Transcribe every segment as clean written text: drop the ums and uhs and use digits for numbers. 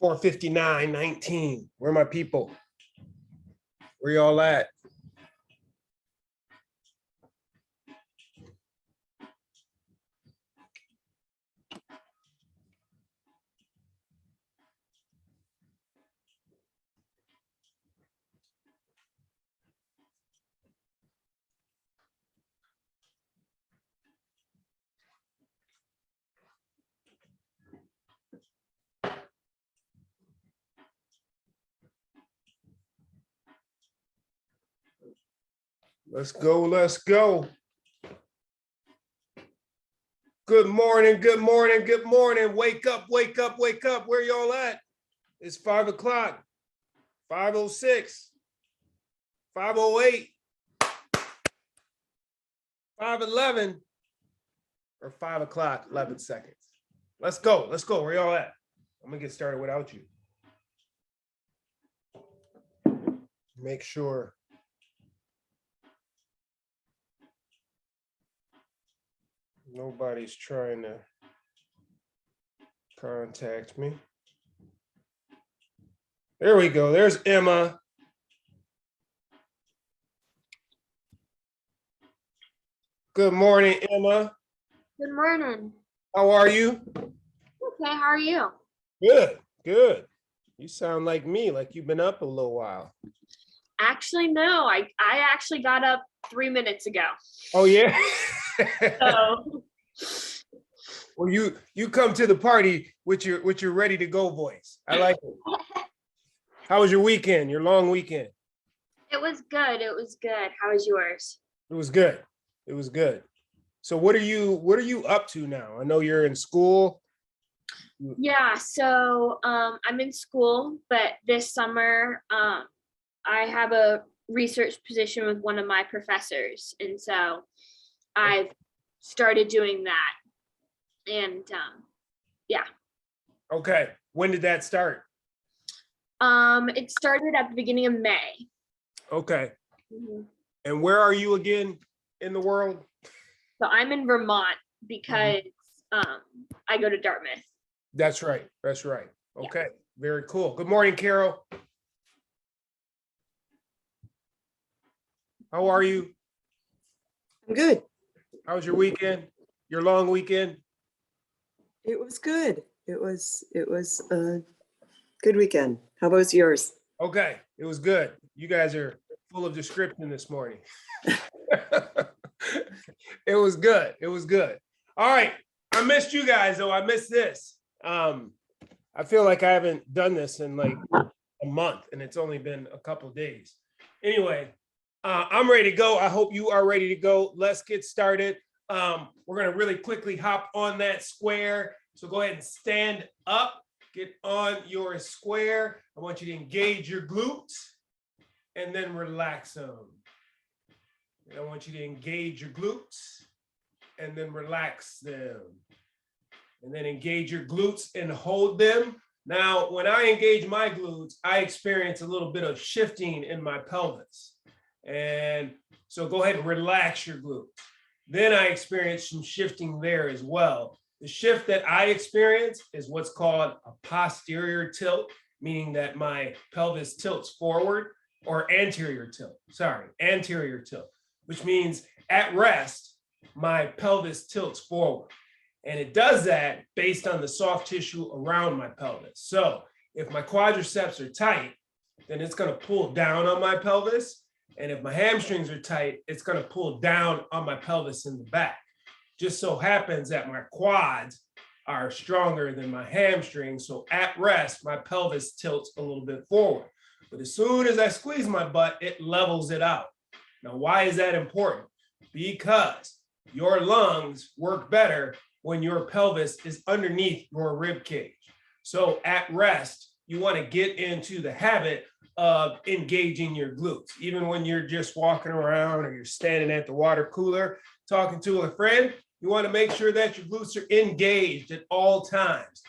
4:59:19. Where are my people? Where y'all at? Let's go, let's go. Good morning, good morning, good morning. Wake up, wake up, wake up. Where y'all at? It's 5 o'clock, 5:06, 5:08, 5:11, or 5 o'clock, 11 seconds. Let's go, let's go. Where y'all at? I'm gonna get started without you. Make sure. Nobody's trying to contact me. There we go. There's Emma. Good morning, Emma. Good morning. How are you? Okay, how are you? Good, good. You sound like me, like you've been up a little while. Actually, no, I actually got up 3 minutes ago. Oh, yeah? So Well, you come to the party with your ready to go voice. I like it. How was your weekend, your long weekend? it was good. It was good. How was yours? It was good. It was good. So what are you up to now? I know you're in school. Yeah, so I'm in school, but this summer I have a research position with one of my professors, and so I've started doing that. And yeah. Okay. When did that start? It started at the beginning of May. Okay. Mhm. And where are you again in the world? So I'm in Vermont because I go to Dartmouth. That's right. That's right. Okay. Very cool. Good morning, Carol. How are you? I'm good. How was your weekend? Your long weekend? It was good. It was a good weekend. How about yours? Okay. It was good. You guys are full of description this morning. It was good. It was good. All right. I missed you guys though. I missed this. I feel like I haven't done this in like a month and it's only been a couple of days. Anyway, I'm ready to go. I hope you are ready to go. Let's get started. We're going to really quickly hop on that square. So go ahead and stand up, get on your square. I want you to engage your glutes and then relax them. And I want you to engage your glutes and then relax them. And then engage your glutes and hold them. Now, when I engage my glutes, I experience a little bit of shifting in my pelvis. And so go ahead and relax your glutes. Then I experience some shifting there as well. The shift that I experience is what's called a posterior tilt, meaning that my pelvis tilts forward, or anterior tilt, which means at rest, my pelvis tilts forward. And it does that based on the soft tissue around my pelvis. So if my quadriceps are tight, then it's going to pull down on my pelvis. And if my hamstrings are tight, it's going to pull down on my pelvis in the back. Just so happens that my quads are stronger than my hamstrings. So at rest, my pelvis tilts a little bit forward. But as soon as I squeeze my butt, it levels it out. Now, why is that important? Because your lungs work better when your pelvis is underneath your rib cage. So at rest, you want to get into the habit of engaging your glutes. Even when you're just walking around or you're standing at the water cooler, talking to a friend, you want to make sure that your glutes are engaged at all times.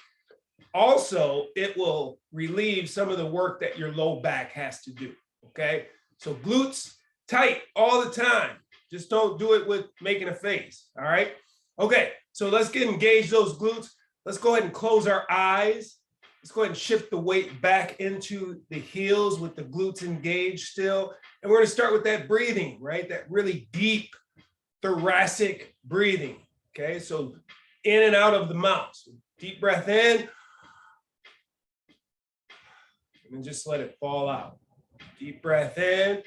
Also, it will relieve some of the work that your low back has to do, okay? So glutes tight all the time. Just don't do it with making a face, all right? Okay, so let's get engaged those glutes. Let's go ahead and close our eyes let's go ahead and shift the weight back into the heels with the glutes engaged still. And we're gonna start with that breathing, right? That really deep thoracic breathing, okay? So in and out of the mouth. So deep breath in, and then just let it fall out. Deep breath in,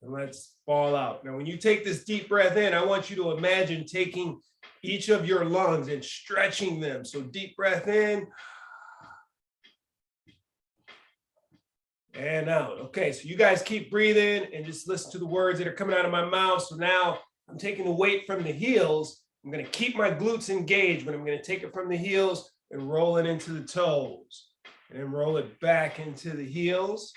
and let's fall out. Now, when you take this deep breath in, I want you to imagine taking each of your lungs and stretching them. So deep breath in and out. Okay, so you guys keep breathing and just listen to the words that are coming out of my mouth. So now I'm taking the weight from the heels. I'm going to keep my glutes engaged, but I'm going to take it from the heels and roll it into the toes. And then roll it back into the heels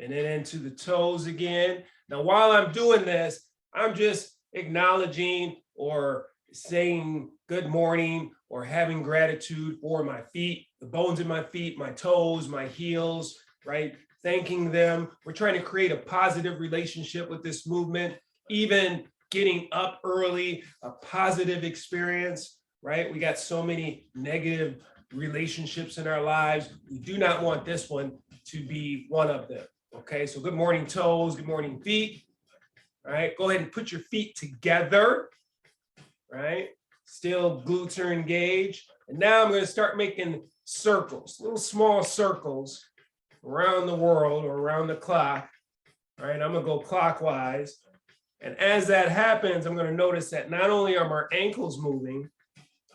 and then into the toes again. Now, while I'm doing this, I'm just acknowledging or saying good morning or having gratitude for my feet, the bones in my feet, my toes, my heels, right? Thanking them. We're trying to create a positive relationship with this movement, even getting up early, a positive experience, right? We got so many negative relationships in our lives. We do not want this one to be one of them. Okay, so good morning toes, good morning feet. All right, go ahead and put your feet together, right? Still glutes are engaged. And now I'm going to start making circles, little small circles around the world or around the clock. All right, I'm going to go clockwise. And as that happens, I'm going to notice that not only are my ankles moving,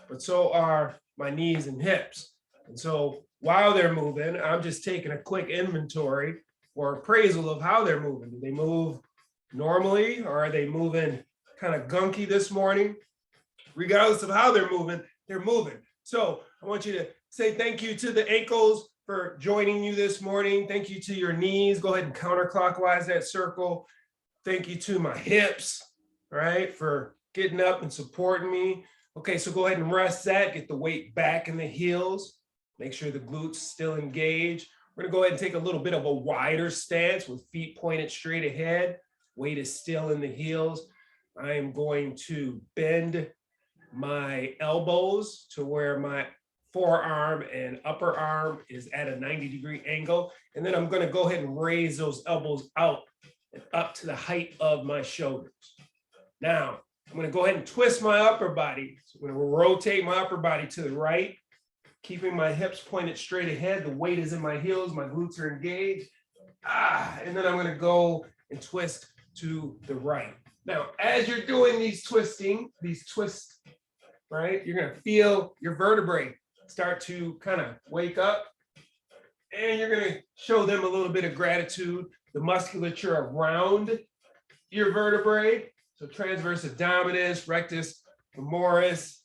but so are my knees and hips. And so while they're moving, I'm just taking a quick inventory or appraisal of how they're moving. Do they move normally or are they moving kind of gunky this morning? Regardless of how they're moving, they're moving. So I want you to say thank you to the ankles for joining you this morning. Thank you to your knees. Go ahead and counterclockwise that circle. Thank you to my hips, right, for getting up and supporting me. Okay, so go ahead and rest that, get the weight back in the heels. Make sure the glutes still engaged. We're gonna go ahead and take a little bit of a wider stance with feet pointed straight ahead. Weight is still in the heels. I am going to bend my elbows to where my forearm and upper arm is at a 90-degree angle. And then I'm gonna go ahead and raise those elbows out and up to the height of my shoulders. Now, I'm gonna go ahead and twist my upper body. So I'm gonna rotate my upper body to the right, keeping my hips pointed straight ahead. The weight is in my heels, my glutes are engaged. And then I'm gonna go and twist to the right. Now, as you're doing these twists, right, you're gonna feel your vertebrae start to kind of wake up. And you're gonna show them a little bit of gratitude, the musculature around your vertebrae. So transverse abdominis, rectus femoris,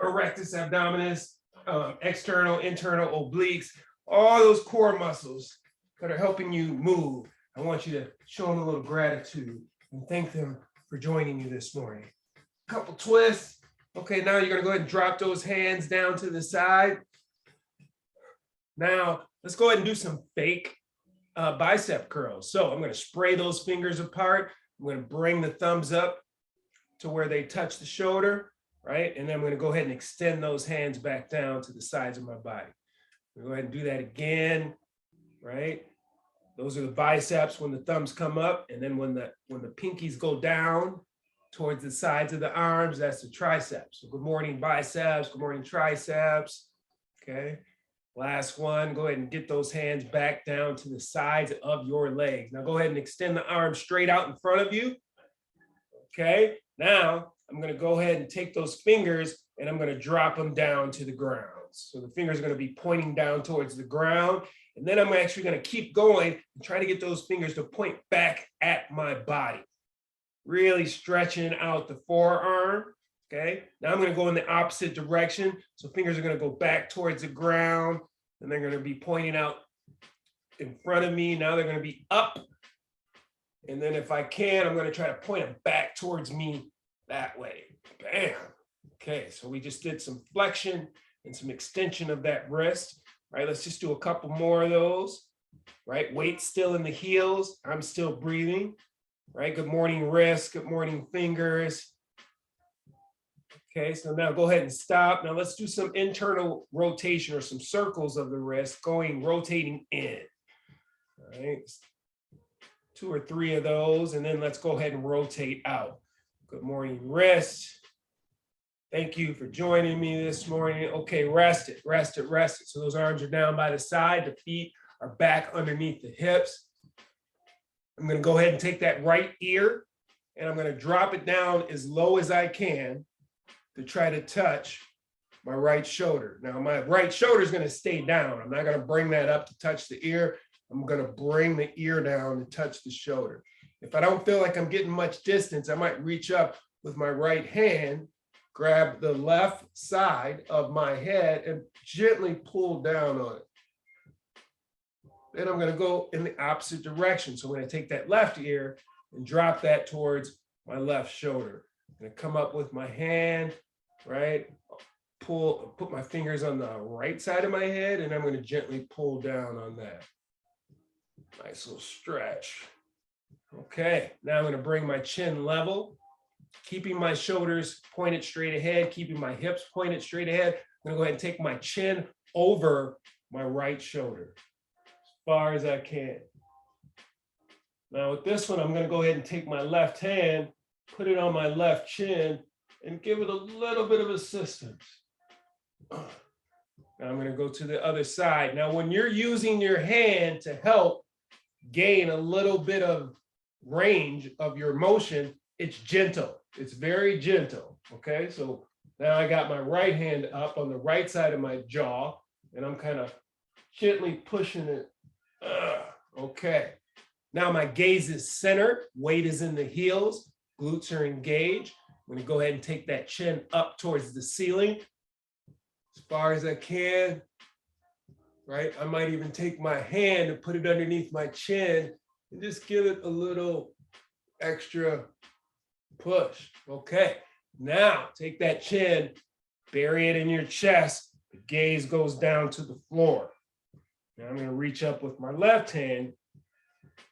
erectus abdominis, external, internal obliques, all those core muscles that are helping you move. I want you to show them a little gratitude and thank them for joining you this morning. Couple twists. Okay, now you're gonna go ahead and drop those hands down to the side. Now, let's go ahead and do some fake bicep curls. So I'm gonna spray those fingers apart. I'm gonna bring the thumbs up to where they touch the shoulder, right? And then I'm gonna go ahead and extend those hands back down to the sides of my body. We'll go ahead and do that again, right? Those are the biceps when the thumbs come up, and then when the pinkies go down towards the sides of the arms, that's the triceps. So good morning biceps, good morning triceps, okay? Last one, go ahead and get those hands back down to the sides of your legs. Now go ahead and extend the arms straight out in front of you, okay? Now I'm gonna go ahead and take those fingers and I'm gonna drop them down to the ground. So the fingers are gonna be pointing down towards the ground. And then I'm actually gonna keep going and try to get those fingers to point back at my body. Really stretching out the forearm, okay? Now I'm gonna go in the opposite direction. So fingers are gonna go back towards the ground and they're gonna be pointing out in front of me. Now they're gonna be up. And then if I can, I'm gonna try to point them back towards me that way. Bam. Okay, so we just did some flexion and some extension of that wrist. All right, let's just do a couple more of those, right? Weight still in the heels. I'm still breathing, right? Good morning, wrist. Good morning, fingers. Okay, so now go ahead and stop. Now let's do some internal rotation or some circles of the wrist rotating in. All right, 2 or 3 of those, and then let's go ahead and rotate out. Good morning, wrist. Thank you for joining me this morning. Okay, rest it, rest it, rest it. So those arms are down by the side, the feet are back underneath the hips. I'm gonna go ahead and take that right ear and I'm gonna drop it down as low as I can to try to touch my right shoulder. Now my right shoulder is gonna stay down. I'm not gonna bring that up to touch the ear. I'm gonna bring the ear down to touch the shoulder. If I don't feel like I'm getting much distance, I might reach up with my right hand, grab the left side of my head and gently pull down on it. Then I'm gonna go in the opposite direction. So I'm gonna take that left ear and drop that towards my left shoulder. I'm gonna come up with my hand, right? Put my fingers on the right side of my head and I'm gonna gently pull down on that. Nice little stretch. Okay, now I'm gonna bring my chin level, keeping my shoulders pointed straight ahead, keeping my hips pointed straight ahead. I'm gonna go ahead and take my chin over my right shoulder as far as I can. Now with this one, I'm gonna go ahead and take my left hand, put it on my left chin, and give it a little bit of assistance. Now I'm gonna go to the other side. Now, when you're using your hand to help gain a little bit of range of your motion, it's gentle. It's very gentle, okay? So now I got my right hand up on the right side of my jaw, and I'm kind of gently pushing it. Okay. Now my gaze is centered, weight is in the heels, glutes are engaged. I'm gonna go ahead and take that chin up towards the ceiling as far as I can, right? I might even take my hand and put it underneath my chin and just give it a little extra push. Okay, now take that chin, bury it in your chest, the gaze goes down to the floor. Now I'm gonna reach up with my left hand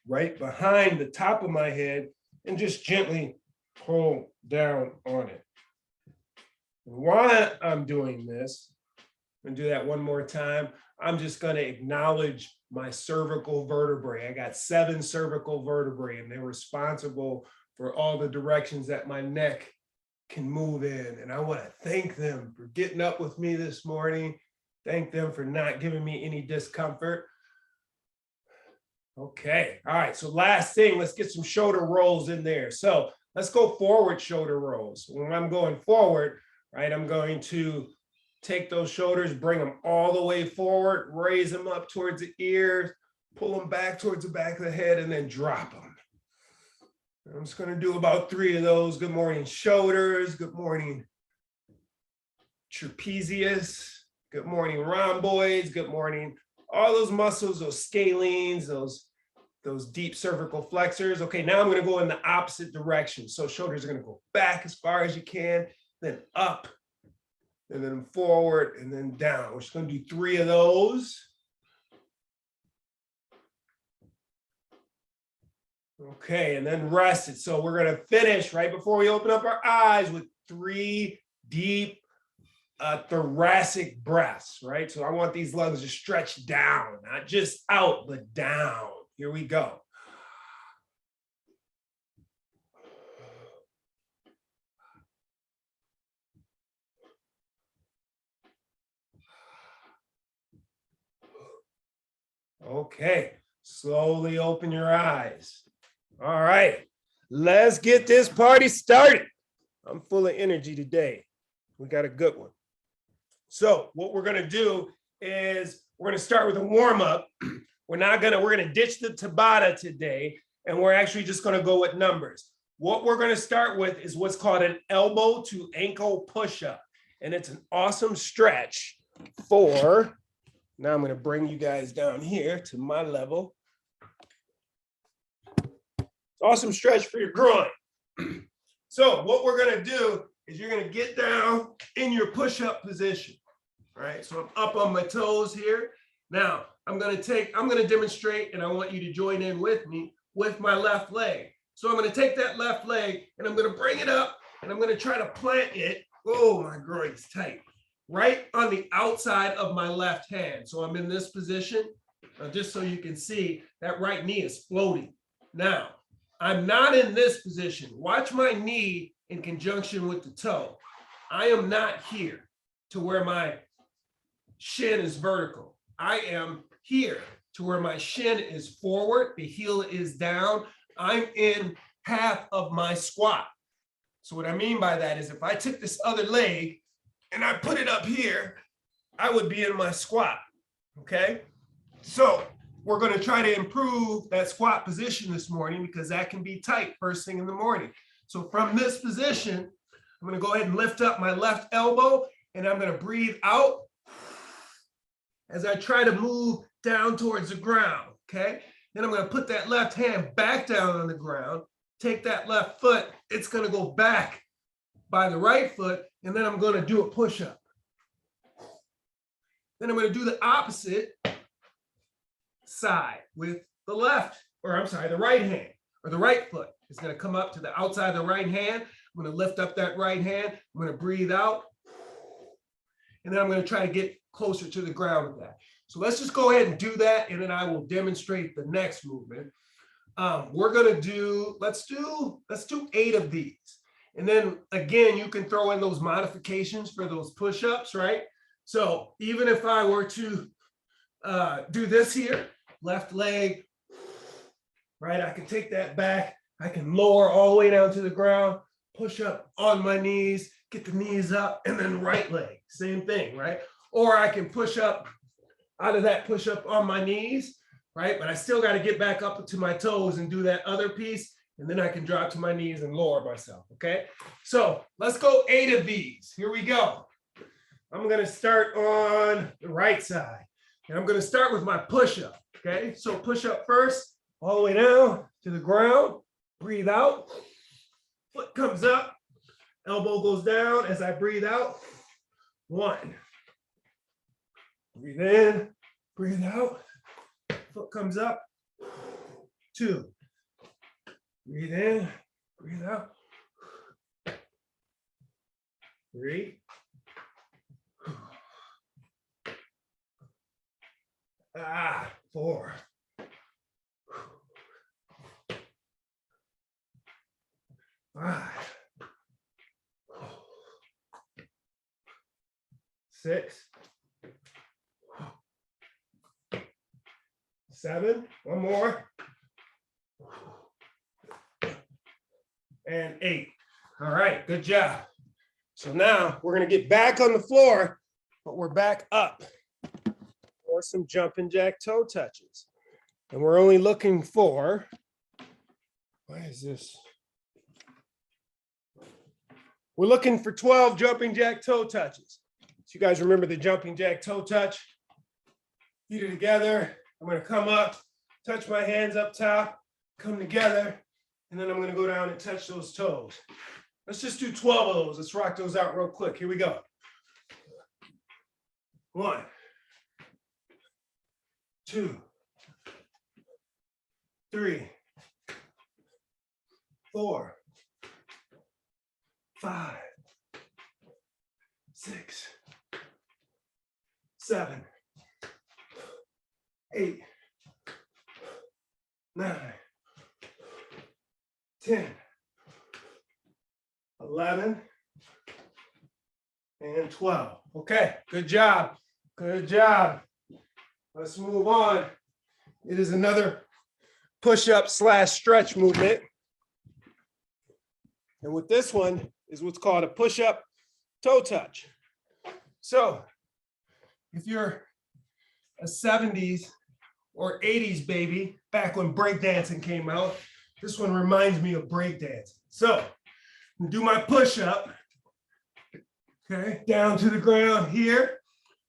right behind the top of my head and just gently pull down on it. And while I'm doing this, I'm gonna do that one more time. I'm just gonna acknowledge my cervical vertebrae. I got 7 cervical vertebrae and they're responsible for all the directions that my neck can move in. And I wanna thank them for getting up with me this morning. Thank them for not giving me any discomfort. Okay, all right, so last thing, let's get some shoulder rolls in there. So let's go forward shoulder rolls. When I'm going forward, right, I'm going to take those shoulders, bring them all the way forward, raise them up towards the ears, pull them back towards the back of the head, and then drop them. I'm just gonna do about 3 of those. Good morning, shoulders. Good morning, trapezius. Good morning, rhomboids. Good morning, all those muscles, those scalenes, those deep cervical flexors. Okay, now I'm gonna go in the opposite direction. So shoulders are gonna go back as far as you can, then up, and then forward, and then down. We're just gonna do 3 of those. Okay, and then rest it. So we're gonna finish right before we open up our eyes with 3 deep thoracic breaths, right? So I want these lungs to stretch down, not just out, but down. Here we go. Okay, slowly open your eyes. All right, let's get this party started. I'm full of energy today. We got a good one. So what we're gonna do is we're gonna start with a warm-up. We're gonna ditch the Tabata today, and we're actually just gonna go with numbers. What we're gonna start with is what's called an elbow to ankle push-up. And it's an awesome stretch for, now I'm gonna bring you guys down here to my level. Awesome stretch for your groin. So what we're gonna do is you're gonna get down in your push-up position. All right, so I'm up on my toes here. Now, I'm gonna demonstrate, and I want you to join in with me with my left leg. So I'm gonna take that left leg and I'm gonna bring it up and I'm gonna try to plant it Oh, my groin is tight. Right on the outside of my left hand. So I'm in this position. Just so you can see, that right knee is floating. Now, I'm not in this position. Watch my knee in conjunction with the toe. I am not here to where my shin is vertical. I am here to where my shin is forward, the heel is down. I'm in half of my squat. So what I mean by that is if I took this other leg and I put it up here, I would be in my squat, okay? So we're going to try to improve that squat position this morning because that can be tight first thing in the morning. So from this position, I'm going to go ahead and lift up my left elbow and I'm going to breathe out as I try to move down towards the ground, okay? Then I'm going to put that left hand back down on the ground, take that left foot, it's going to go back by the right foot, and then I'm going to do a push-up. Then I'm going to do the opposite side with the the right hand, or the right foot. It's going to come up to the outside of the right hand. I'm going to lift up that right hand. I'm going to breathe out. And then I'm going to try to get closer to the ground with that. So let's just go ahead and do that. And then I will demonstrate the next movement. We're going to do, let's do 8 of these. And then again, you can throw in those modifications for those push-ups, right? So even if I were to do this here, left leg, right? I can take that back. I can lower all the way down to the ground, push up on my knees, get the knees up, and then right leg, same thing, right? Or I can push up out of that push up on my knees, right? But I still got to get back up to my toes and do that other piece. And then I can drop to my knees and lower myself, okay? So let's go 8 of these. Here we go. I'm going to start on the right side. And I'm going to start with my push-up, okay? So push-up first, all the way down to the ground. Breathe out. Foot comes up. Elbow goes down as I breathe out. 1. Breathe in. Breathe out. Foot comes up. 2. Breathe in. Breathe out. 3. 4. 5. 6. 7. One more. And 8. All right, good job. So now we're going to get back on the floor, but we're back up for some jumping jack toe touches. And we're only looking for, why is this? We're looking for 12 jumping jack toe touches. So you guys remember the jumping jack toe touch? Feet are together. I'm going to come up, touch my hands up top, come together, and then I'm going to go down and touch those toes. Let's just do 12 of those. Let's rock those out real quick. Here we go. 1, 2, 3, 4, 5, 6, 7, 8, 9, 10, 11, and 12. Okay, good job. Good job. Let's move on. It is another push-up / stretch movement. And with this one is what's called a push-up toe touch. So if you're a 70s or 80s baby, back when breakdancing came out, this one reminds me of breakdancing. So do my push-up, okay, down to the ground here.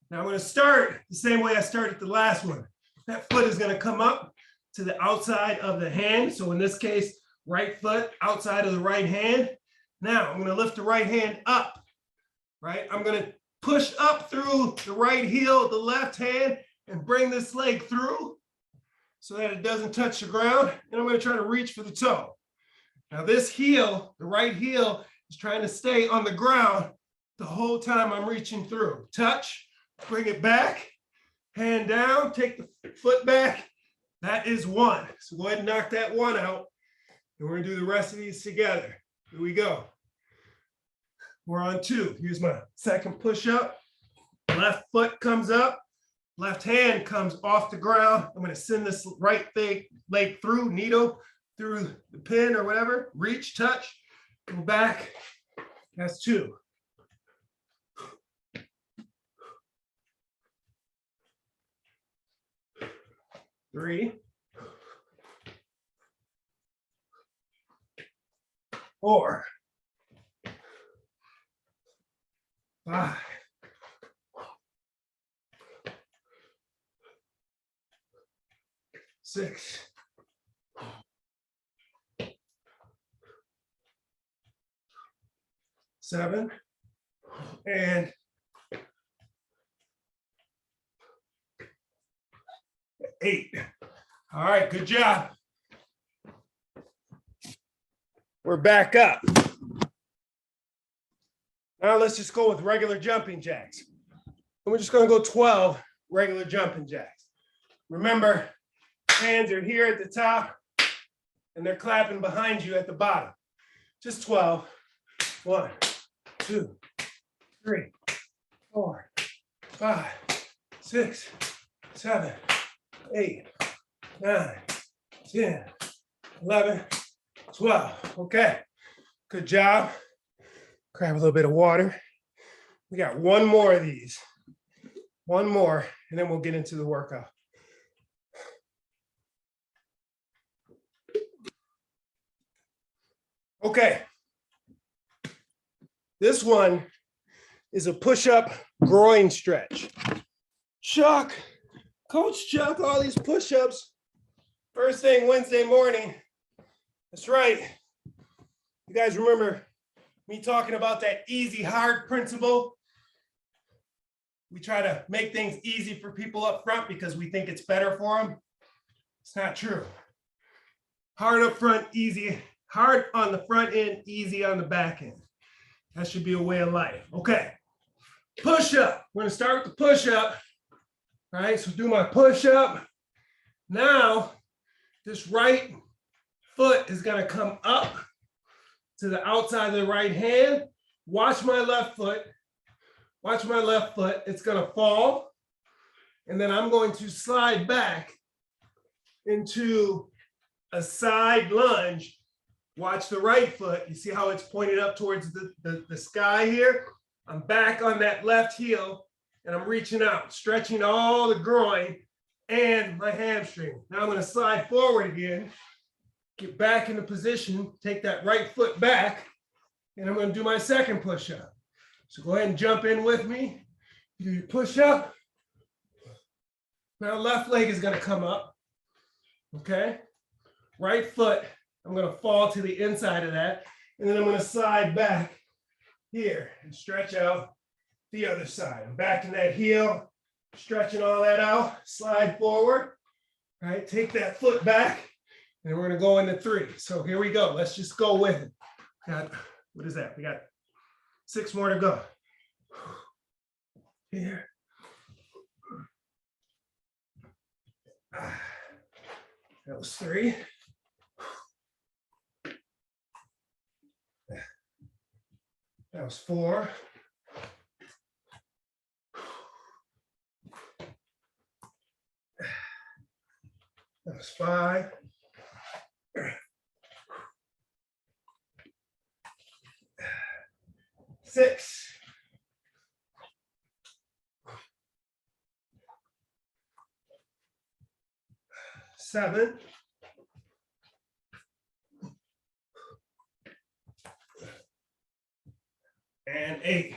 Now I'm going to start the same way I started the last one. That foot is going to come up to the outside of the hand. So in this case, right foot outside of the right hand. Now I'm going to lift the right hand up, right? I'm going to push up through the right heel, the left hand, and bring this leg through so that it doesn't touch the ground. And I'm going to try to reach for the toe. Now this heel, the right heel, is trying to stay on the ground the whole time I'm reaching through. Touch, bring it back, hand down, take the foot back. That is one. So go ahead and knock that one out. And we're gonna do the rest of these together. Here we go. We're on two. Here's my second push-up. Left foot comes up, left hand comes off the ground. I'm gonna send this right leg through, needle through the pin or whatever. Reach, touch, go back. That's two. Three. Four. Five. Six. Seven. And 8. All right, good job. We're back up. Now let's just go with regular jumping jacks. And we're just going to go 12 regular jumping jacks. Remember, hands are here at the top and they're clapping behind you at the bottom. Just 12. 1, 2, 3, 4, 5, 6, 7, 8, 9, 10, 11, 12. Okay, good job. Grab a little bit of water. We got one more of these. One more, and then we'll get into the workout. Okay. This one is a push-up groin stretch. Chuck, Coach Chuck, all these push-ups. First thing Wednesday morning. That's right. You guys remember me talking about that easy hard principle? We try to make things easy for people up front because we think it's better for them. It's not true. Hard up front, easy. Hard on the front end, easy on the back end. That should be a way of life. Okay. Push up. We're going to start with the push up. All right. So do my push up. Now, this right foot is going to come up to the outside of the right hand. Watch my left foot. Watch my left foot. It's going to fall. And then I'm going to slide back into a side lunge. Watch the right foot. You see how it's pointed up towards the sky here? I'm back on that left heel and I'm reaching out, stretching all the groin and my hamstring. Now I'm going to slide forward again, get back into position, take that right foot back, and I'm going to do my second push-up. So go ahead and jump in with me. Do your push-up. Now left leg is going to come up. Okay? Right foot. I'm going to fall to the inside of that, and then I'm going to slide back here and stretch out the other side. I'm back in that heel, stretching all that out, slide forward, all right, take that foot back, and we're going to go into 3. So here we go. Let's just go with it. What is that? We got 6 more to go. Here. That was 3. That was 4. That was 5. 6. Seven. And 8.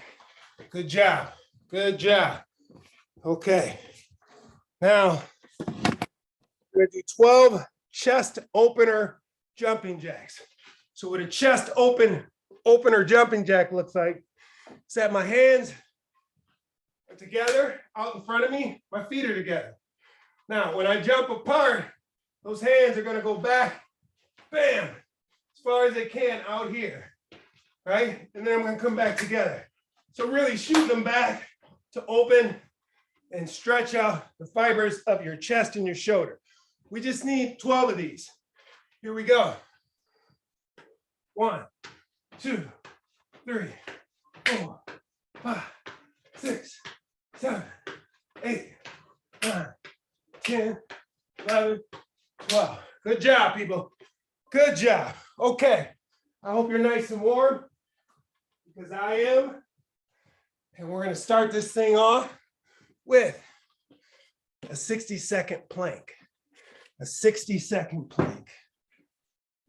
Good job. Good job. Okay. Now, we're going to do 12 chest opener jumping jacks. So what a chest opener jumping jack looks like is that my hands are together out in front of me. My feet are together. Now, when I jump apart, those hands are going to go back, bam, as far as they can out here. Right? And then I'm going to come back together. So really shoot them back to open and stretch out the fibers of your chest and your shoulder. We just need 12 of these. Here we go. 1, 2, 3, 4, 5, 6, 7, 8, 9, 10, 11, 12. Good job, people. Good job. Okay. I hope you're nice and warm because I am. And we're going to start this thing off with a 60-second plank. A 60-second plank.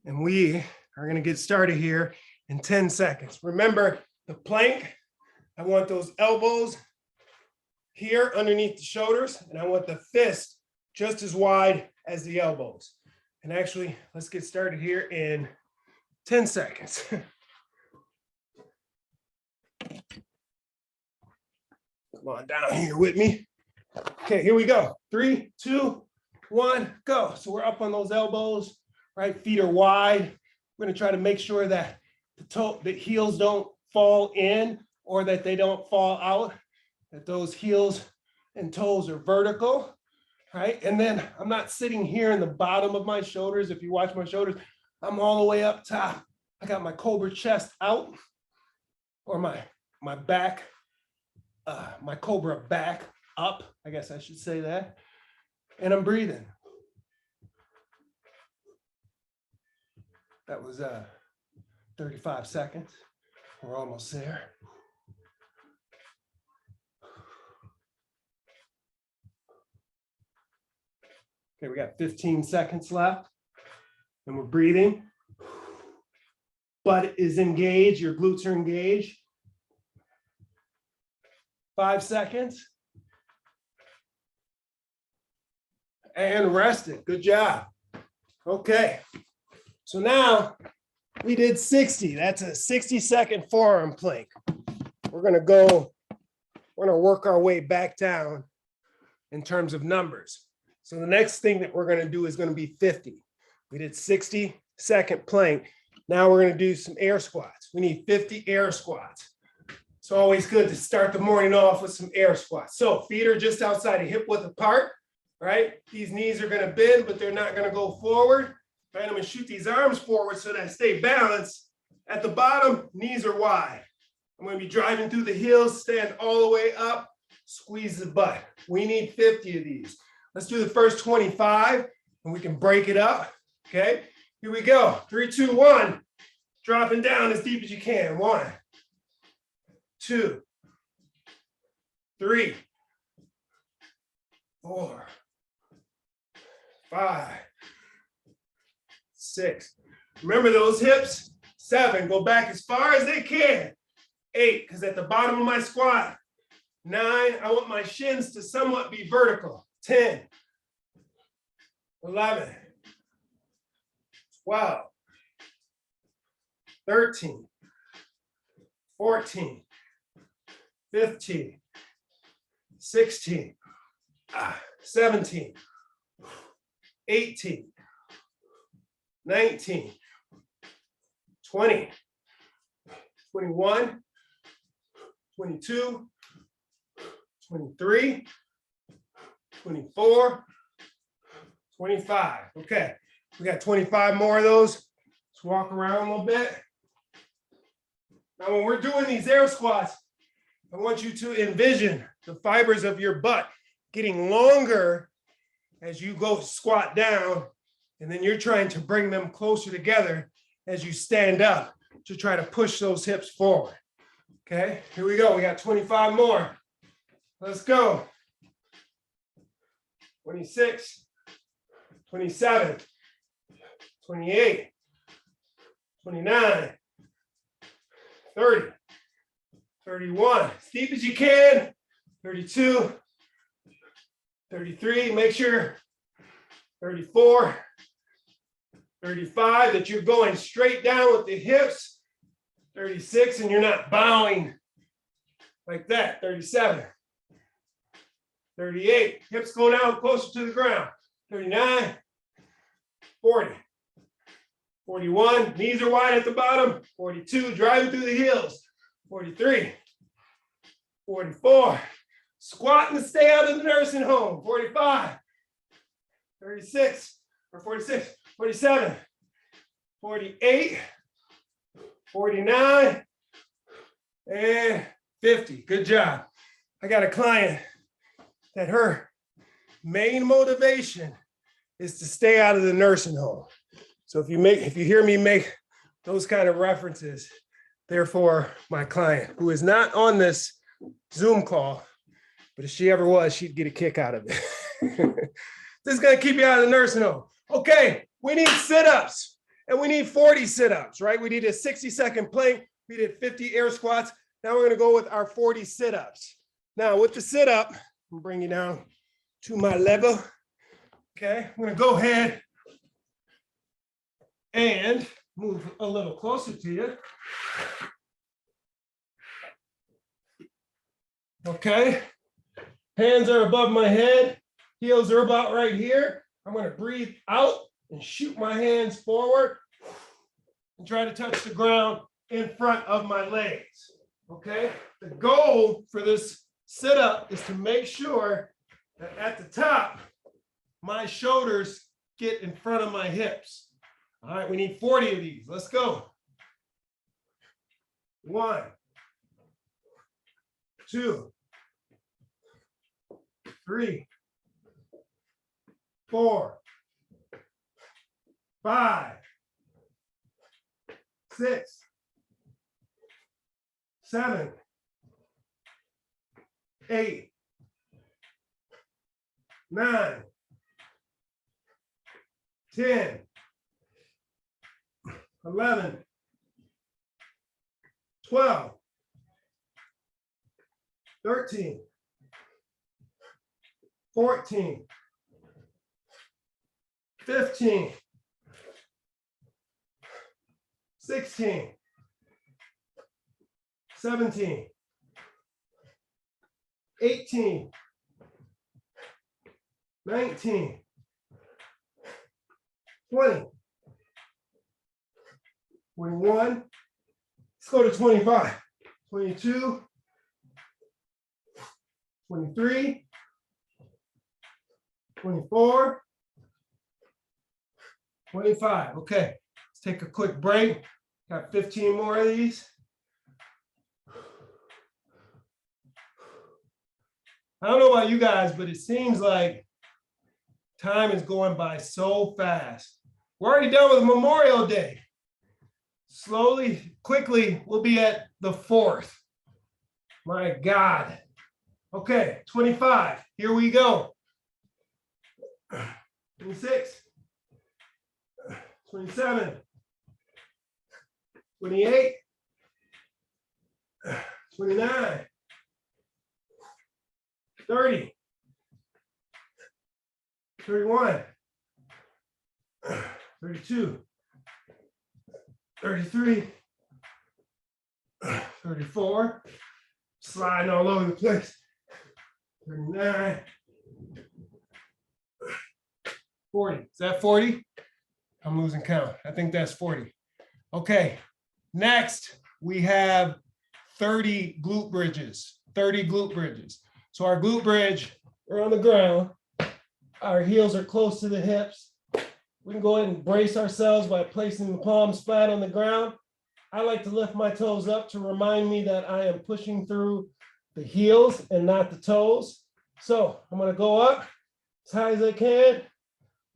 And we are going to get started here in 10 seconds. Remember the plank, I want those elbows here underneath the shoulders, and I want the fist just as wide as the elbows. And actually, let's get started here in 10 seconds. Come on down here with me. Okay, here we go. 3, 2, 1, go. So we're up on those elbows, right? Feet are wide. We're gonna try to make sure that the heels don't fall in or that they don't fall out, that those heels and toes are vertical, right? And then I'm not sitting here in the bottom of my shoulders. If you watch my shoulders, I'm all the way up top. I got my cobra chest out, or my back, my cobra back up, I guess I should say that. And I'm breathing. That was 35 seconds. We're almost there. Okay, we got 15 seconds left. And we're breathing. Butt is engaged, your glutes are engaged. 5 seconds. And rest it. Good job. Okay. So now we did 60. That's a 60-second forearm plank. We're going to work our way back down in terms of numbers. So the next thing that we're going to do is going to be 50. We did 60-second plank. Now we're going to do some air squats. We need 50 air squats. It's always good to start the morning off with some air squats. So feet are just outside of hip width apart, right? These knees are going to bend, but they're not going to go forward. Right? I'm going to shoot these arms forward so that I stay balanced. At the bottom, knees are wide. I'm going to be driving through the heels, stand all the way up, squeeze the butt. We need 50 of these. Let's do the first 25 and we can break it up. Okay, here we go. 3, 2, 1. Dropping down as deep as you can. 1, 2, 3, 4, 5, 6. Remember those hips. 7, go back as far as they can. 8, because at the bottom of my squat. 9, I want my shins to somewhat be vertical. 10, 11, 12, 13, 14, 15, 16, 17, 18, 19, 20, 21, 22, 23, 24, 25. Okay, we got 25 more of those. Let's walk around a little bit. Now, when we're doing these air squats, I want you to envision the fibers of your butt getting longer as you go squat down, and then you're trying to bring them closer together as you stand up to try to push those hips forward. Okay, here we go. We got 25 more. Let's go. 26, 27, 28, 29, 30, 31, as deep as you can, 32, 33, make sure, 34, 35, that you're going straight down with the hips, 36, and you're not bowing like that, 37, 38, hips go down closer to the ground, 39, 40, 41, knees are wide at the bottom, 42, driving through the heels, 43, 44. Squatting to stay out of the nursing home. 45. 36 or 46. 47. 48. 49. And 50. Good job. I got a client that her main motivation is to stay out of the nursing home. So if you hear me make those kind of references, therefore my client, who is not on this Zoom call, but if she ever was, she'd get a kick out of it. This is gonna keep you out of the nursing home. Okay, we need sit-ups and we need 40 sit-ups, right? We need a 60-second plank. We did 50 air squats. Now we're gonna go with our 40 sit-ups. Now with the sit-up, I'm bringing you down to my level. Okay, I'm gonna go ahead and move a little closer to you. Okay, hands are above my head, heels are about right here. I'm gonna breathe out and shoot my hands forward and try to touch the ground in front of my legs. Okay, the goal for this sit-up is to make sure that at the top, my shoulders get in front of my hips. All right, we need 40 of these. Let's go. 1, 2, 3, 4, 5, 6, 7, 8, 9, 10, 11, 12, 13, 14, 15, 16, 17, 18, 19, 20, 21, let's go to 25, 22, 23, 24, 25. Okay, let's take a quick break. Got 15 more of these. I don't know about you guys, but it seems like time is going by so fast. We're already done with Memorial Day. Slowly, quickly, we'll be at the 4th. My God. Okay, 25. Here we go. 26. 27. 28. 29. 30. 31. 32. 33. 34. Sliding all over the place. 39. 40. Is that 40? I'm losing count. I think that's 40. Okay. Next, we have 30 glute bridges. 30 glute bridges. So our glute bridge, we're on the ground. Our heels are close to the hips. We can go ahead and brace ourselves by placing the palms flat on the ground. I like to lift my toes up to remind me that I am pushing through the heels and not the toes. So I'm going to go up as high as I can.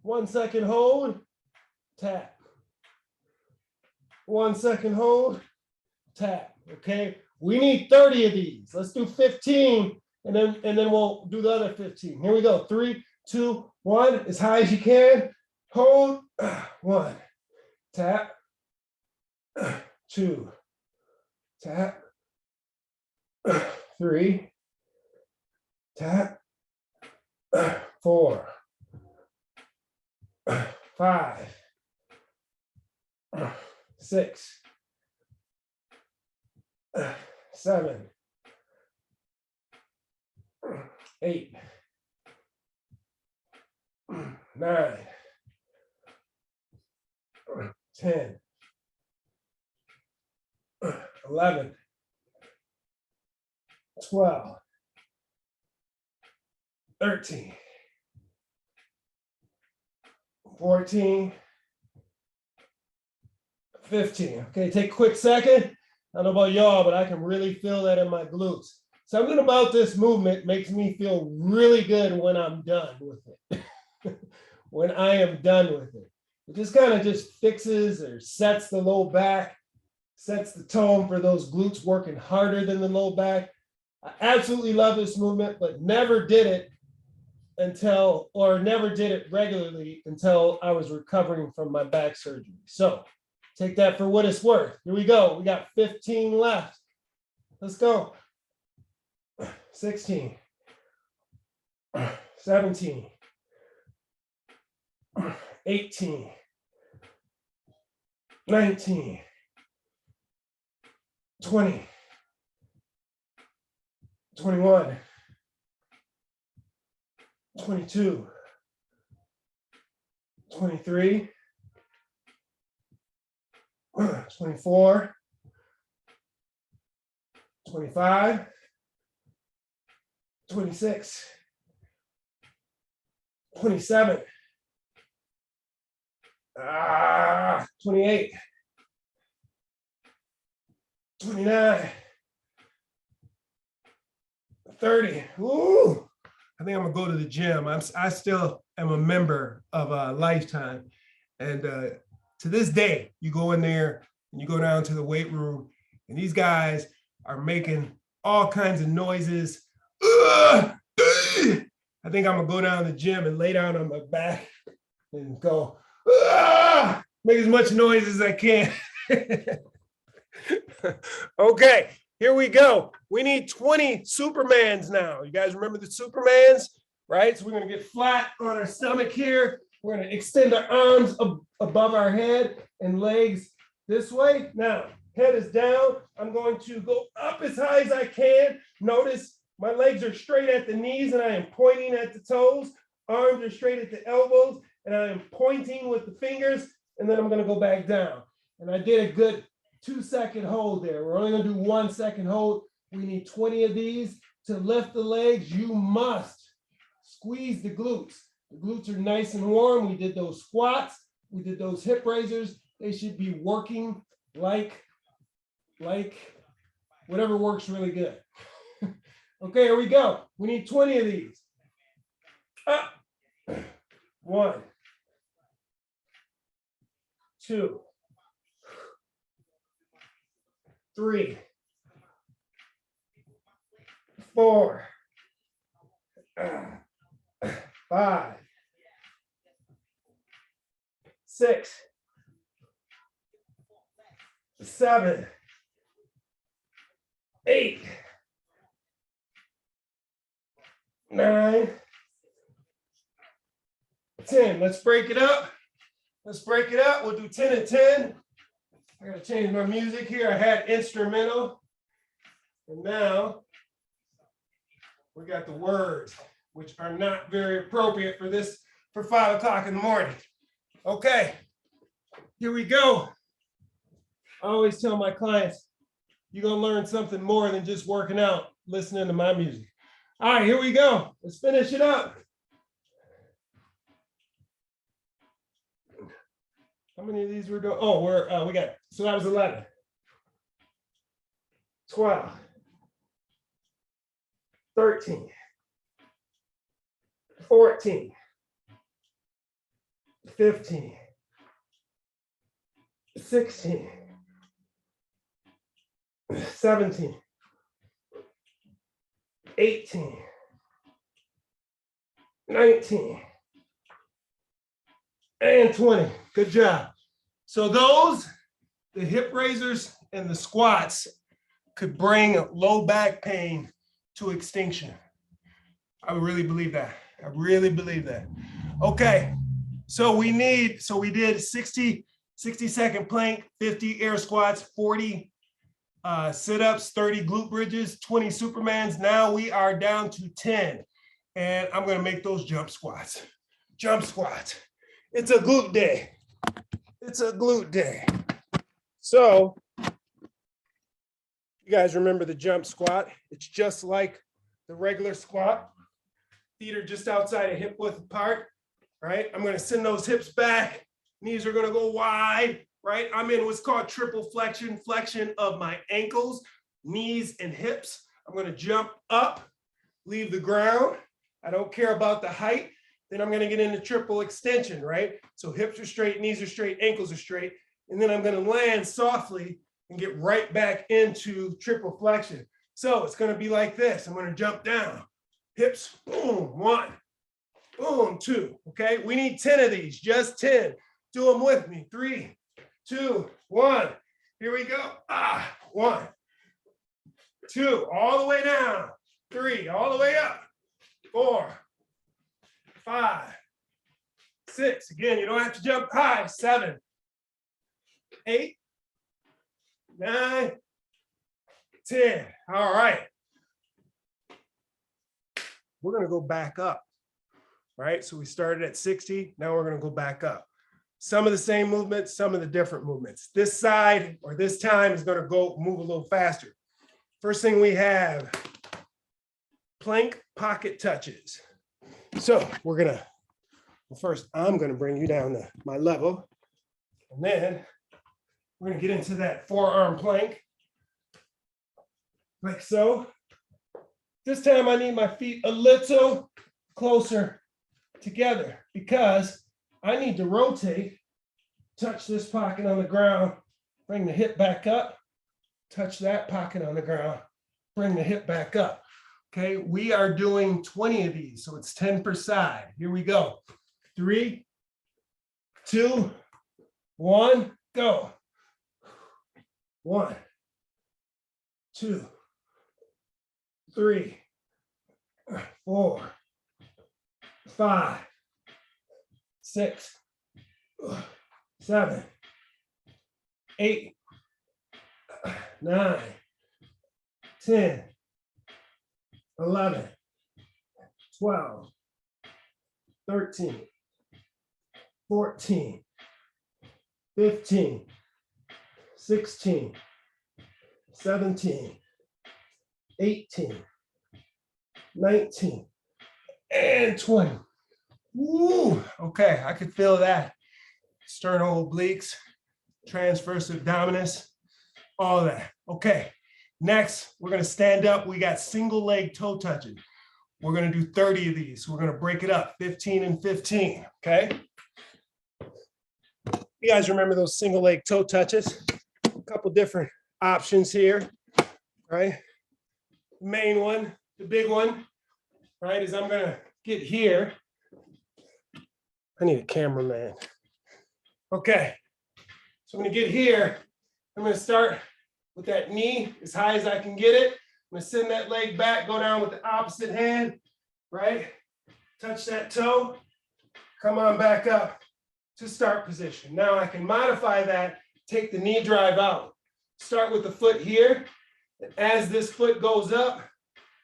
1 second hold, tap. 1 second hold, tap. Okay, we need 30 of these. Let's do 15 and then we'll do the other 15. Here we go. 3, 2, 1, as high as you can. Hold. 1, tap. 2, tap. 3, tap. 4, 5, 6, 7, 8, 9, 10, 11, 12, 13, 14, 15. Okay, take a quick second. I don't know about y'all, but I can really feel that in my glutes. Something about this movement makes me feel really good when I'm done with it. When I am done with it. It just kind of just fixes or sets the low back, sets the tone for those glutes working harder than the low back. I absolutely love this movement, but never did it regularly until I was recovering from my back surgery. So take that for what it's worth. Here we go. We got 15 left. Let's go. 16, 17, 18, 19, 20, 21, 22, 23, 24, 25, 26, 27, 28, 29, 30. Ooh, I think I'm gonna go to the gym. I still am a member of Lifetime, and to this day, you go in there and you go down to the weight room, and these guys are making all kinds of noises. I think I'm gonna go down to the gym and lay down on my back and go, make as much noise as I can. Okay, here we go. We need 20 Supermans now. You guys remember the Supermans, right? So we're gonna get flat on our stomach here. We're gonna extend our arms above our head and legs this way. Now, head is down. I'm going to go up as high as I can. Notice my legs are straight at the knees and I am pointing at the toes. Arms are straight at the elbows and I am pointing with the fingers, and then I'm gonna go back down. And I did a good 2-second hold there. We're only gonna do 1 second hold. We need 20 of these. To lift the legs, you must squeeze the glutes. The glutes are nice and warm. We did those squats. We did those hip raisers. They should be working like whatever works really good. Okay, here we go. We need 20 of these. Up. 1, 2, 3, 4, 5, 6, 7, 8, 9, 10. Let's break it up. Let's break it up. We'll do 10 and 10. I gotta change my music here. I had instrumental. And now we got the words, which are not very appropriate for 5 o'clock in the morning. Okay, here we go. I always tell my clients, you're gonna learn something more than just working out, listening to my music. All right, here we go. Let's finish it up. How many of these we're doing? Oh, we got, so that was 11, 12, 13, 14, 15, 16, 17, 18, 19, and 20. Good job. So the hip raisers and the squats could bring low back pain to extinction. I really believe that. I really believe that. Okay, so we did 60-second plank, 50 air squats, 40 sit-ups, 30 glute bridges, 20 Supermans. Now we are down to 10. And I'm gonna make those jump squats. Jump squats. It's a glute day. It's a glute day. So You guys remember the jump squat? It's just like the regular squat. Feet are just outside of hip width apart, right? I'm gonna send those hips back. Knees are gonna go wide, right? I'm in what's called triple flexion, flexion of my ankles, knees, and hips. I'm gonna jump up, leave the ground. I don't care about the height. Then I'm gonna get into triple extension, right? So hips are straight, knees are straight, ankles are straight. And then I'm gonna land softly and get right back into triple flexion. So it's gonna be like this. I'm gonna jump down, hips, boom, 1, boom, 2, okay? We need 10 of these, just 10. Do them with me, 3, 2, 1. Here we go, 1, 2, all the way down, 3, all the way up, 4, 5, 6, again, you don't have to jump high, 7, 8, 9, 10. All right. We're going to go back up, right? So we started at 60. Now we're going to go back up. Some of the same movements, some of the different movements. This side or this time is going to go move a little faster. First thing we have, plank pocket touches. So we're going to, well, first I'm going to bring you down to my level. And then we're going to get into that forearm plank. Like so. This time I need my feet a little closer together because I need to rotate, touch this pocket on the ground, bring the hip back up, touch that pocket on the ground, bring the hip back up. Okay, we are doing 20 of these, so it's 10 per side. Here we go. 3, 2, 1, go. 1, 2, 3, 4, 5, 6, 7, 8, 9, 10, 11, 12, 13, 14, 15, 16, 17, 18, 19, and 20. Woo, okay, I could feel that. Sternal-obliques, transverse abdominis, all that. Okay, next, we're gonna stand up. We got single leg toe touches. We're gonna do 30 of these. We're gonna break it up, 15 and 15, okay? You guys remember those single leg toe touches? A couple different options here, right? Main one, the big one, right, is I'm gonna get here. I need a cameraman. Okay, so I'm gonna get here. I'm gonna start with that knee as high as I can get it. I'm gonna send that leg back, go down with the opposite hand, right? Touch that toe, come on back up to start position. Now I can modify that, take the knee drive out. Start with the foot here. And as this foot goes up,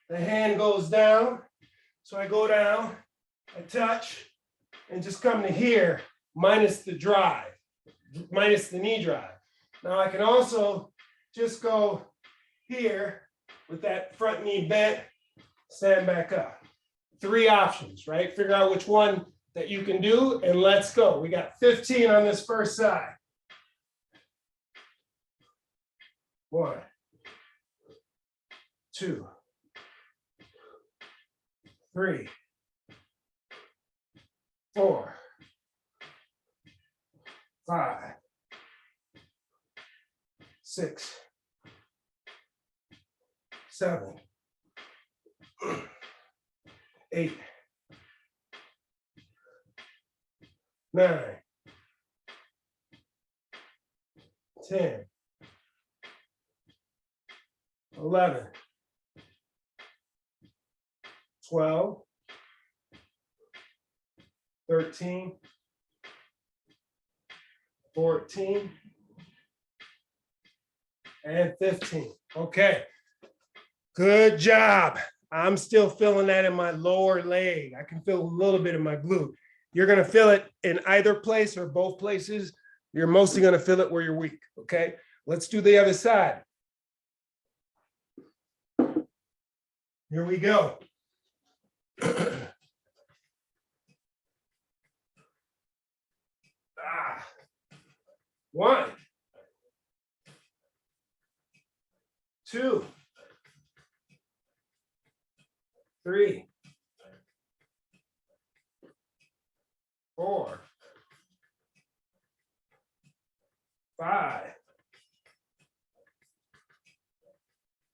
the hand goes down. So I go down, I touch, and just come to here, minus the drive, minus the knee drive. Now I can also just go here with that front knee bent, stand back up. 3 options, right? Figure out which one that you can do, and let's go. We got 15 on this first side. 1, 2, 3, 4, 5, 6, 7, 8, 9, 10, 11, 12, 13, 14, and 15. Okay, good job. I'm still feeling that in my lower leg. I can feel a little bit in my glute. You're gonna feel it in either place or both places. You're mostly gonna feel it where you're weak, okay? Let's do the other side. Here we go. 1, 2, 3, 4, 5,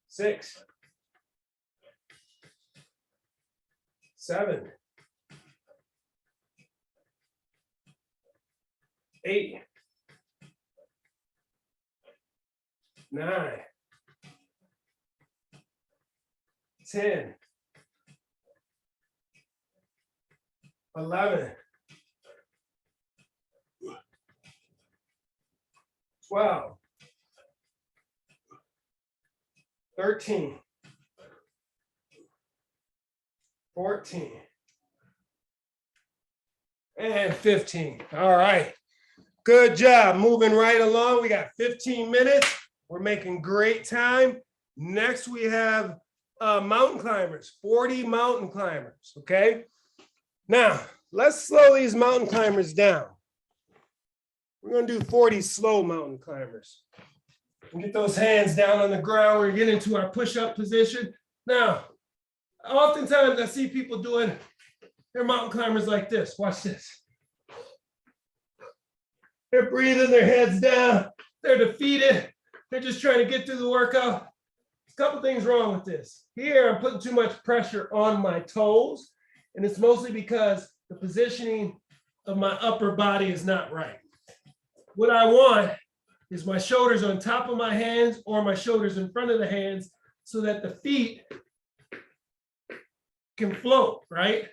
6, 7, 8, 9, 10, 11, 12, 13, 14, and 15. All right. Good job. Moving right along. We got 15 minutes. We're making great time. Next, we have mountain climbers, 40 mountain climbers. Okay. Now, let's slow these mountain climbers down. We're going to do 40 slow mountain climbers. And get those hands down on the ground. We're getting into our push-up position. Now, oftentimes I see people doing their mountain climbers like this. Watch this. They're breathing their heads down. They're defeated. They're just trying to get through the workout. There's a couple things wrong with this. Here, I'm putting too much pressure on my toes, and it's mostly because the positioning of my upper body is not right. What I want is my shoulders on top of my hands or my shoulders in front of the hands so that the feet can float, right?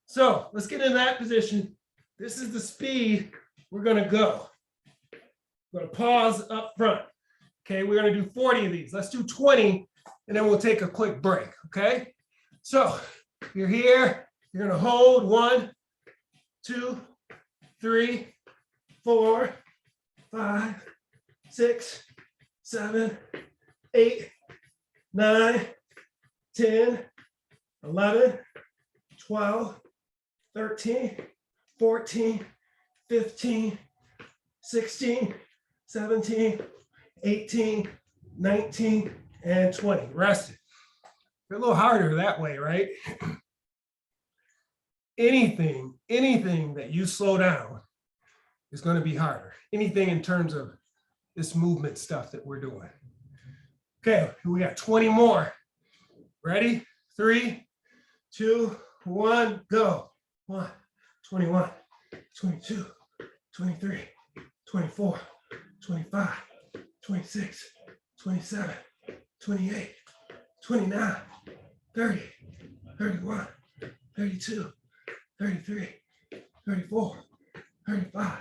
So let's get in that position. This is the speed we're going to go. We're going to pause up front. Okay, we're going to do 40 of these. Let's do 20, and then we'll take a quick break. Okay, so you're here. You're going to hold 1, 2, 3, 4, 5, 6, 7, 8, 9, 10, 11, 12, 13, 14, 15, 16, 17, 18, 19, and 20. Rest it. They're a little harder that way, right? Anything that you slow down is going to be harder. Anything in terms of this movement stuff that we're doing. Okay, we got 20 more. Ready? 3, 2, 1, go. 1, 21, 22, 23, 24, 25, 26, 27, 28, 29, 30, 31, 32, 33, 34, 35,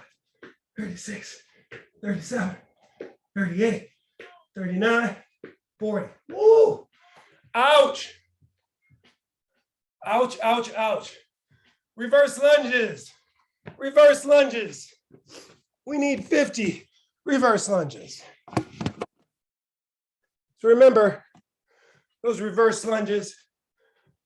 36, 37, 38, 39, 40. Woo! Ouch! Ouch, ouch, ouch. Reverse lunges. Reverse lunges. We need 50 reverse lunges. So remember, those reverse lunges,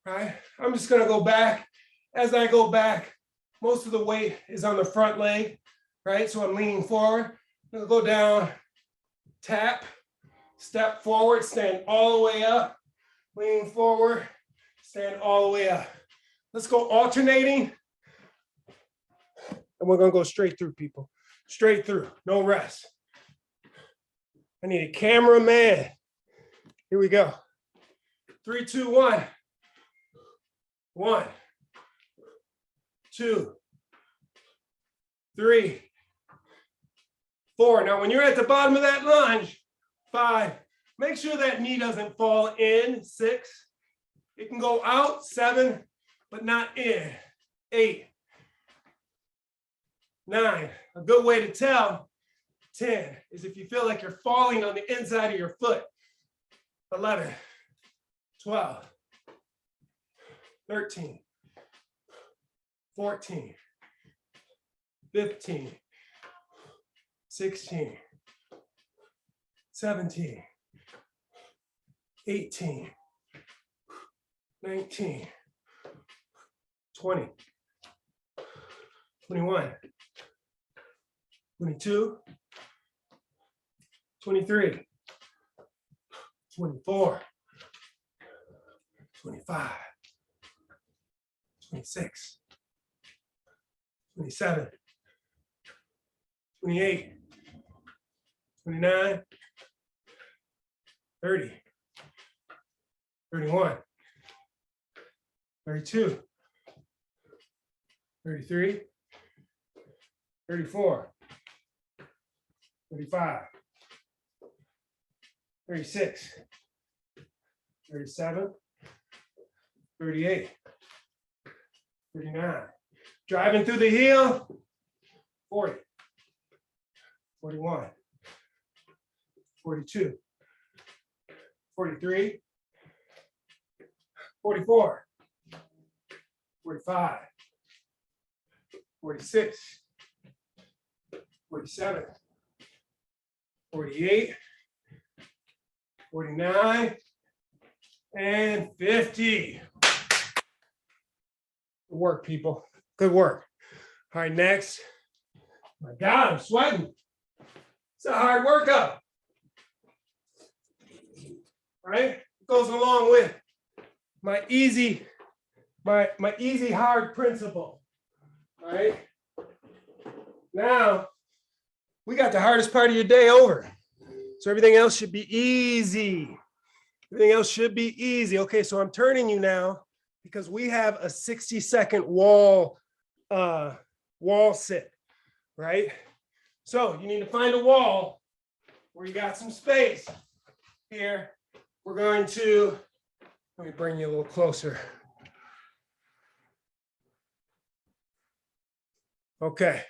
right? I'm just gonna go back. As I go back, most of the weight is on the front leg, right? So I'm leaning forward. I'm gonna go down, tap, step forward, stand all the way up, leaning forward, stand all the way up. Let's go alternating. And we're gonna go straight through, people. Straight through, no rest. I need a cameraman. Here we go. 3, 2, 1. 1, 2, 3, 4. Now, when you're at the bottom of that lunge, 5, make sure that knee doesn't fall in. 6, it can go out. 7, but not in. 8, 9, a good way to tell. 10 is if you feel like you're falling on the inside of your foot. 11, 12, 13, 14, 15, 16, 17, 18, 19, 20, 21, 22, 23, 24, 25, 26, 27, 28, 29, 30, 31, 32, 33, 34, 35, 36, 37, 38, 39. Driving through the heel, 40, 41, 42, 43, 44, 45, 46, 47, 48, 49, and 50. Good work, people. Good work. All right, next. My God, I'm sweating. It's a hard workout. All right, it goes along with my easy hard principle. All right. Now we got the hardest part of your day over. So everything else should be easy. Everything else should be easy. Okay, so I'm turning you now because we have a 60-second wall sit, right? So you need to find a wall where you got some space. Here, we're going to, let me bring you a little closer. Okay,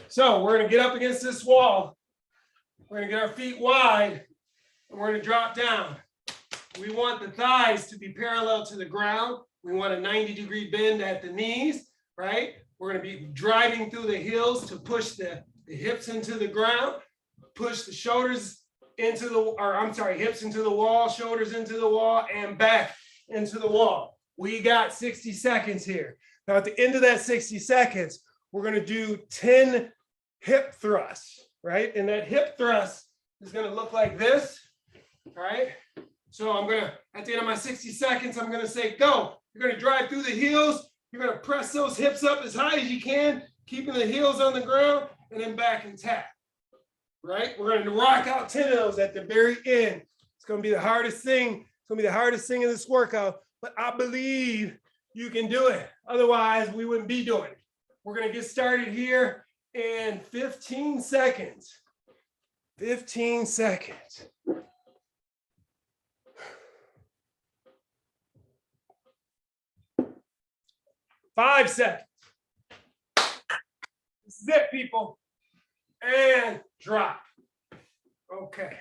so we're gonna get up against this wall. We're gonna get our feet wide and we're gonna drop down. We want the thighs to be parallel to the ground. We want a 90-degree bend at the knees, right? We're gonna be driving through the heels to push the hips into the ground, push the shoulders into the, hips into the wall, shoulders into the wall, and back into the wall. We got 60 seconds here. Now at the end of that 60 seconds, we're gonna do 10 hip thrusts, right? And that hip thrust is gonna look like this, all right? So I'm gonna, at the end of my 60 seconds, I'm gonna say, go. You're gonna drive through the heels. You're gonna press those hips up as high as you can, keeping the heels on the ground, and then back and tap, right? We're gonna rock out 10 of those at the very end. It's gonna be the hardest thing. It's gonna be the hardest thing in this workout, but I believe you can do it. Otherwise, we wouldn't be doing it. We're gonna get started here in 15 seconds. 15 seconds. 5 seconds. This is it, people. And drop. Okay.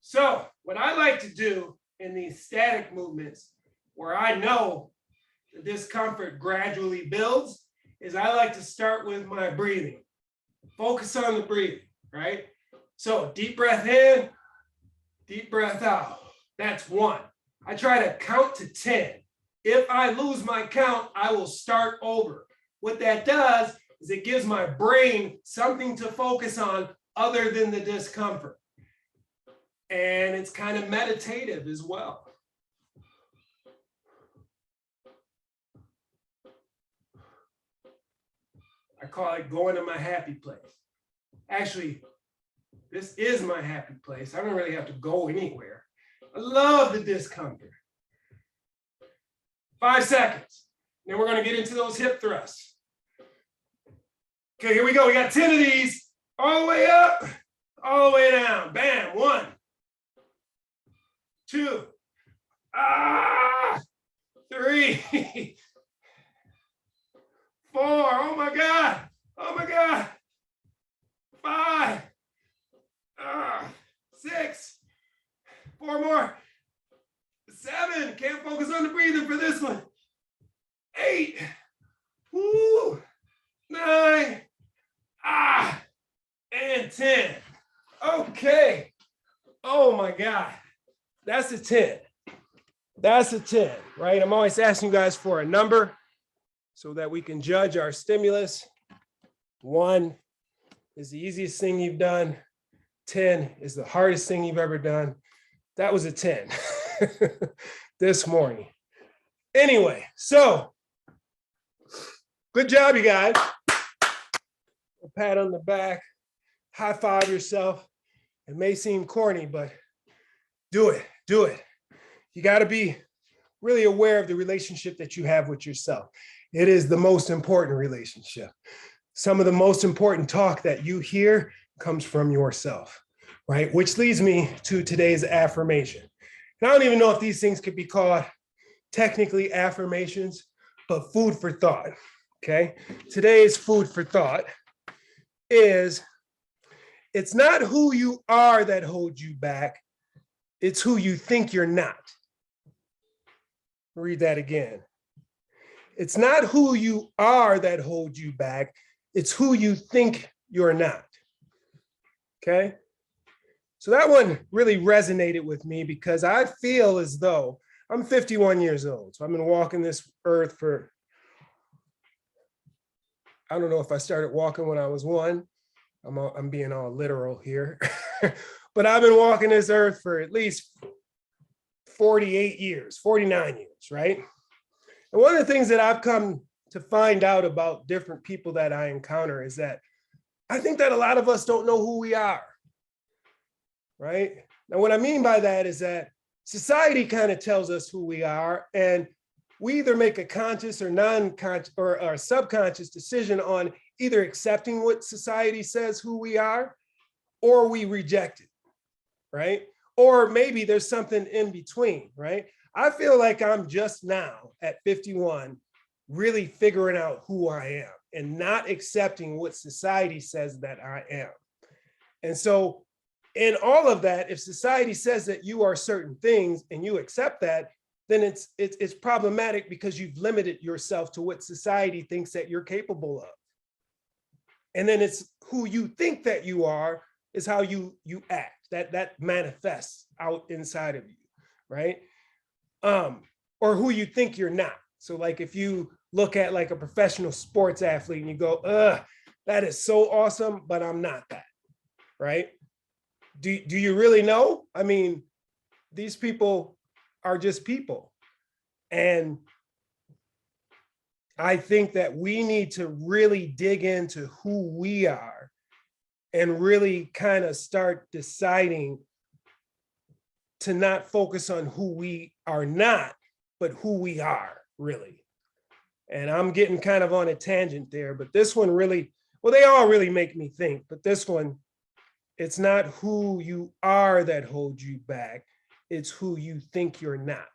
So what I like to do in these static movements where I know the discomfort gradually builds is I like to start with my breathing. Focus on the breathing, right? So deep breath in, deep breath out. That's 1. I try to count to 10. If I lose my count, I will start over. What that does is it gives my brain something to focus on other than the discomfort. And it's kind of meditative as well. I call it going to my happy place. Actually, this is my happy place. I don't really have to go anywhere. I love the discomfort. 5 seconds. Then we're going to get into those hip thrusts. Okay, here we go. We got 10 of these. All the way up, all the way down. Bam. 1, 2, 3, 4. Oh my God. Oh my God. 5, 6, 4 more. 7. Can't focus on the breathing for this one. 8. Woo. 9. And 10. Okay. Oh my God. That's a 10. That's a 10, right? I'm always asking you guys for a number so that we can judge our stimulus. 1 is the easiest thing you've done. 10 is the hardest thing you've ever done. That was a 10 this morning. Anyway, so good job, you guys. A pat on the back, high five yourself. It may seem corny, but do it, do it. You got to be really aware of the relationship that you have with yourself. It is the most important relationship. Some of the most important talk that you hear comes from yourself, right? Which leads me to today's affirmation. And I don't even know if these things could be called technically affirmations, but food for thought, okay? Today's food for thought is, it's not who you are that holds you back, it's who you think you're not. Read that again. It's not who you are that holds you back, it's who you think you're not. Okay? So that one really resonated with me because I feel as though I'm 51 years old. So I've been walking this earth for, I don't know if I started walking when I was 1. I'm being all literal here. But I've been walking this earth for at least 48 years, 49 years, right? And one of the things that I've come to find out about different people that I encounter is that I think that a lot of us don't know who we are, right? Now, what I mean by that is that society kind of tells us who we are, and we either make a conscious or non-conscious or subconscious decision on either accepting what society says who we are, or we reject it, right? Or maybe there's something in between, right? I feel like I'm just now at 51 really figuring out who I am and not accepting what society says that I am. And so in all of that, if society says that you are certain things and you accept that, then it's problematic because you've limited yourself to what society thinks that you're capable of. And then it's who you think that you are is how you act, that manifests out inside of you, right? Or who you think you're not. So like if you look at like a professional sports athlete and you go, that is so awesome, but I'm not that, right? Do you really know? I mean, these people are just people. And I think that we need to really dig into who we are and really kind of start deciding to not focus on who we are not, but who we are really. And I'm getting kind of on a tangent there, but this one really, well, they all really make me think, but this one, it's not who you are that holds you back, it's who you think you're not.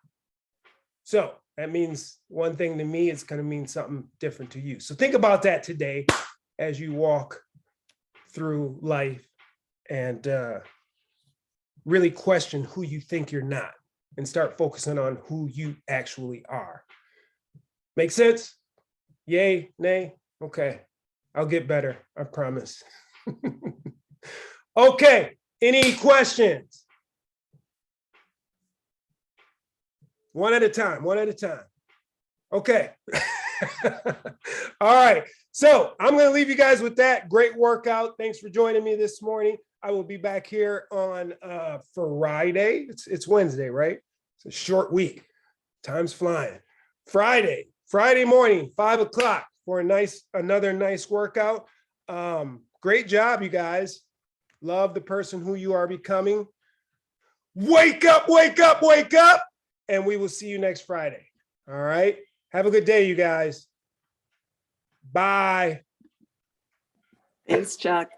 So that means one thing to me, it's going to mean something different to you. So think about that today as you walk through life and really question who you think you're not and start focusing on who you actually are. Make sense? Yay, nay? Okay, I'll get better, I promise. Okay, any questions? One at a time, one at a time. Okay. All right, so I'm gonna leave you guys with that. Great workout. Thanks for joining me this morning. I will be back here on Friday. It's Wednesday, right? It's a short week. Time's flying. Friday morning, 5 o'clock for another nice workout. Great job, you guys. Love the person who you are becoming. Wake up, wake up, wake up. And we will see you next Friday. All right. Have a good day, you guys. Bye. Thanks, Chuck.